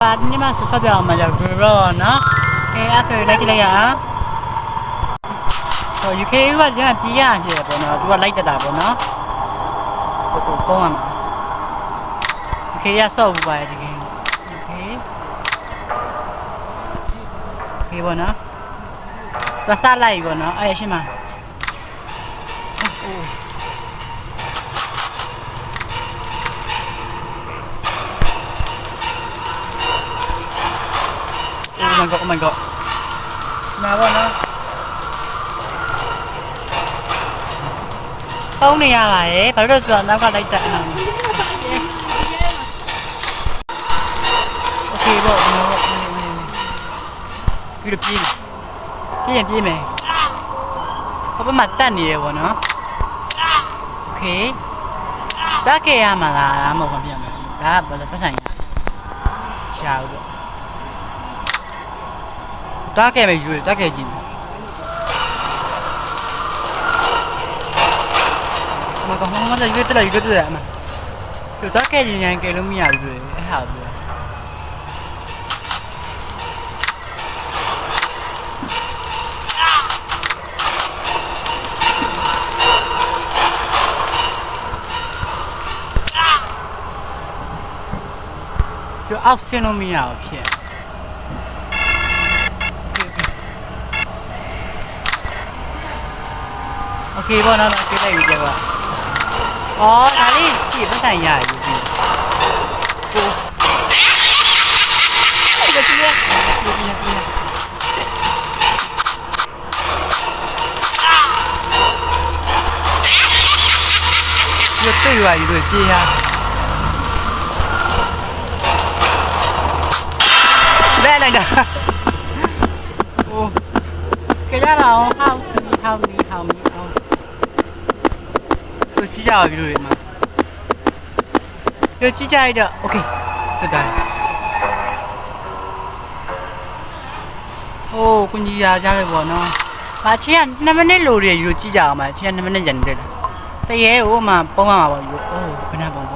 你们是说表嘛叫猪肉呢？哎，阿可来起来呀？哦，UK ว่าจะปีอ่ะใช่ป่ะเนาะตัวไล่ตะตาป่ะเนาะตัวป้องอ่ะมา UK อ่ะซ่อมไปดิ UK OK ป่ะเนาะตัวซาไล่ป่ะเนาะเอ้ยใช่มั้ยโอ้ Oh my god มาป่ะเนาะပေါင်းနေရပါတယ်ဘာလို့လဲဆိုတော့နောက်ကလိုက်တက်အောင်โอเคပေါ့ဒီတော့ပြီးတော့ပြေးမယ်ဟိုဘက်မှာတက်နေတယ်ပေါ့နော်โอเคတက်ခဲ့ရမှာလားမဟုတ်ဘူးပြန်မယ်ဒါကဘာလဲပတ်ဆိုင်ရှာဦးပေါ့တက်ခဲ့မယ်ယူတက်ခဲ့ကြည့်မကောင်းမှလည်းရွေးတက်အမကျတော့ကဲညံကဲလို့မရဘူးအဲ့ဟာဘူးကျအောက်ဆင်းလို့မရဘူးဖြစ်โอเคပေါ့နော်ပြေးလိုက်ပြီကြပါ哦，哪里基本上也有的。哦，这个是这对吧？有对呀。来来着。哦，给家老好米。机架比如嘛，有机架一点 ，OK， 这的。哦，估计呀，家里我呢，把钱那么那路的有机架嘛，钱那么那人的了，这也有嘛，帮忙嘛有，哦，跟他帮，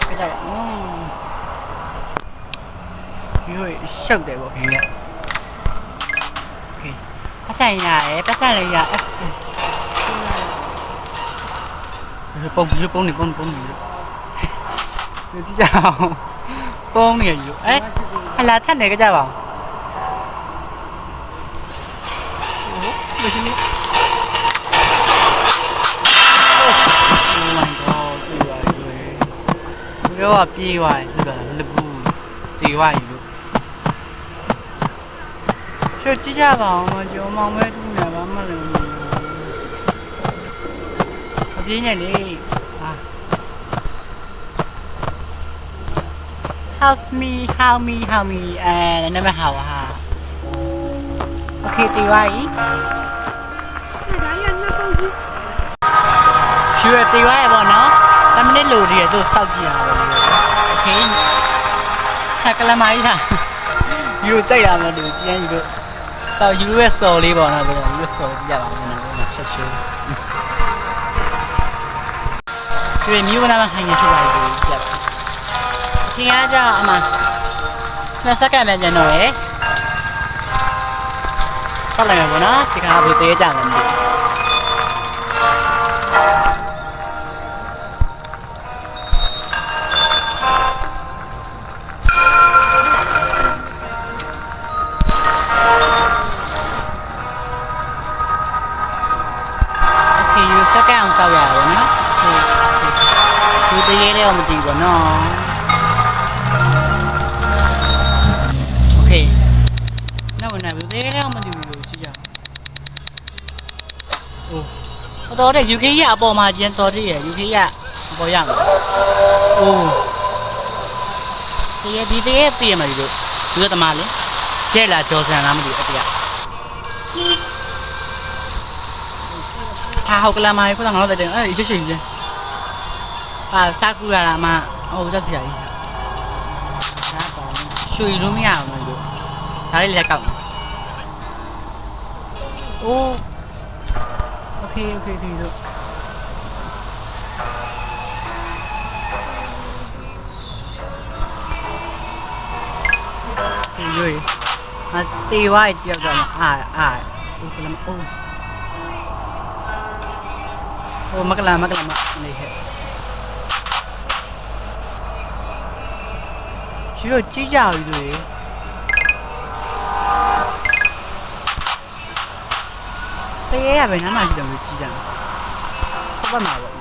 给他因为少的我看见 ，OK， 他三呀，他三了呀。bông này chứ chào bông này ấy hay là thắt này cái chào bảo cái là pi hoài là lực bù tì hoài chứ chứ chào bảo mà chiều mong mấy thứ này màပြေးနေလေဟာ help me နာမည်ဟာဟာโอเคတီဝိုင်းဒါရငါပေါ့ကြီးရွှေတီဝိုင်းပေါ့နော်10မိနစ်လိုတည်းသူစောက်ကြည့်ရအောင်โอเคဆက်ကလမိုင်းဟာယူတိုက်ရမယ်သူကျန်းယူတော့တော့ယူရဲ့စော်လေးပေါ့နော်ပြောယူစော်ကြည့်ရအောင်နော်ချက်ရှိုးဒီမျိုးနာမခိုင်နေဖြစ်ပါလိမ့်မယ်ကြက်။ချိန်အားကြောင့်အမနှစ်စက္ကန့်ပဲကျန်တော့ရယ်။ဆောက်လိုက်ရပါတော့။ဒီကဘယ်သေးကြလဲမသိဘူး။ Okay ယူစက္ကန့်အောင်ဆောက်ရအောင်နော်။ဒီတရေလေးအောင်မကြည့်ဘူးနော်โอเคနောက်ဝင်နိုင်ဘူးတရေလေးအောင်မကြည့်ဘူးလို့ကြည့်ကြအိုးတော်တဲ့ UK ရအပေါ်မှာကျင်းတော်တဲ့ UK ရအပေါ်ရမှာအိုးဒီတရေပြေးမှာဒီလိုတမလေးကျဲလာကြော်စံလားမသိဘူးအတရားဟာဟောက်ကလာမိုင်းခုနကတော့တဲ့အဲ့ရွှေရွှေစာကူရတာမှဟိုတက်စရာကြီးဒါပေါ့ရွှေလို့မရအောင်လို့ဒါလေးလက်ကောက်အိုးโอเคဒီလို ရွေးအတေးဝိုင်းကြောက်တော့အာဦးကလမအိုးဟိုမကလာနေဟဲ့ရှိတော့ကြည့်ကြပြီလေတေးရပဲနားမှရှိတယ်ကြည့်ကြဟုတ်ပါမှာပေါ့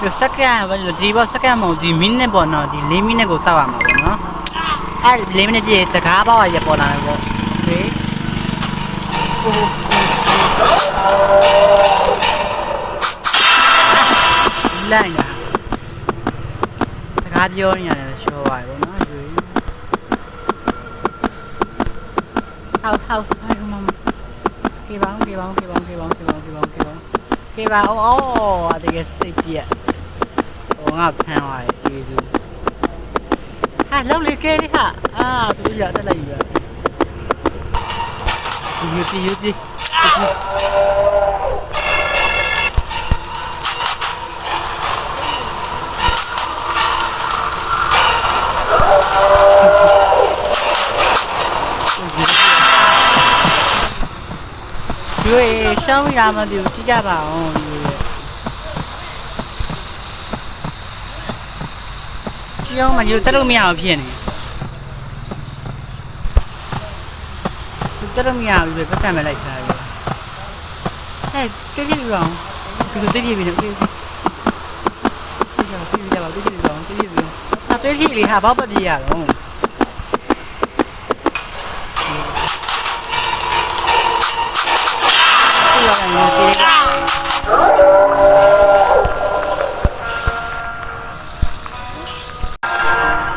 ဒီစက္ကန့်ပဲဒီဘောစက္ကန့်မဟုတ်ဒီမိနစ်ပေါ့နော်ဒီ4မိနစ်ကိုစောက်ရမှာပေါ့နော်အဲ့4မိနစ်ပြည့်တကားပေါက်ရပေါ်လာတယ်ပေါ့ဟေးလိုက်လာတကားပြောနေရတယ်ရှော့ပါပေါ့နော်ယူဟောက်ဆိုင်မမကေဘောင်းအော်တကယ်စိတ်ပြက်ဟောငါဖမ်းသွားတယ်ကျေးဇူးဟာလောက်လေကဲလေးဟာသူရတက်လိုက်ယူရယူပြီရွေးရှောင်းရမလို့ကြည့်ကြပါအောင်ကြည့်အောင်မယူတက်လို့မရအောင်ဖြစ်နေတက်လို့မရဘူးပဲပတ်စံမလိုက်စားရဟဲ့ပြည့်ပြည့်အောင်ဒီလိုပြည့်ပြည့်နေပြည့်ပြည့်လေဟာဘောက်ပပြည့်ရတော့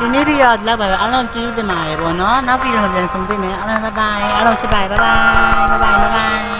ဒီနေ့ရလောက်ပါပဲအားလုံးကျေးဇူးတင်ပါတယ်ပေါ့နော်နောက်ပြီးတော့ပြန်ဆုံတွေ့မယ်အားလုံးဘိုင်ဘိုင်အားလုံးချစ်ပါဘိုင်ဘိုင်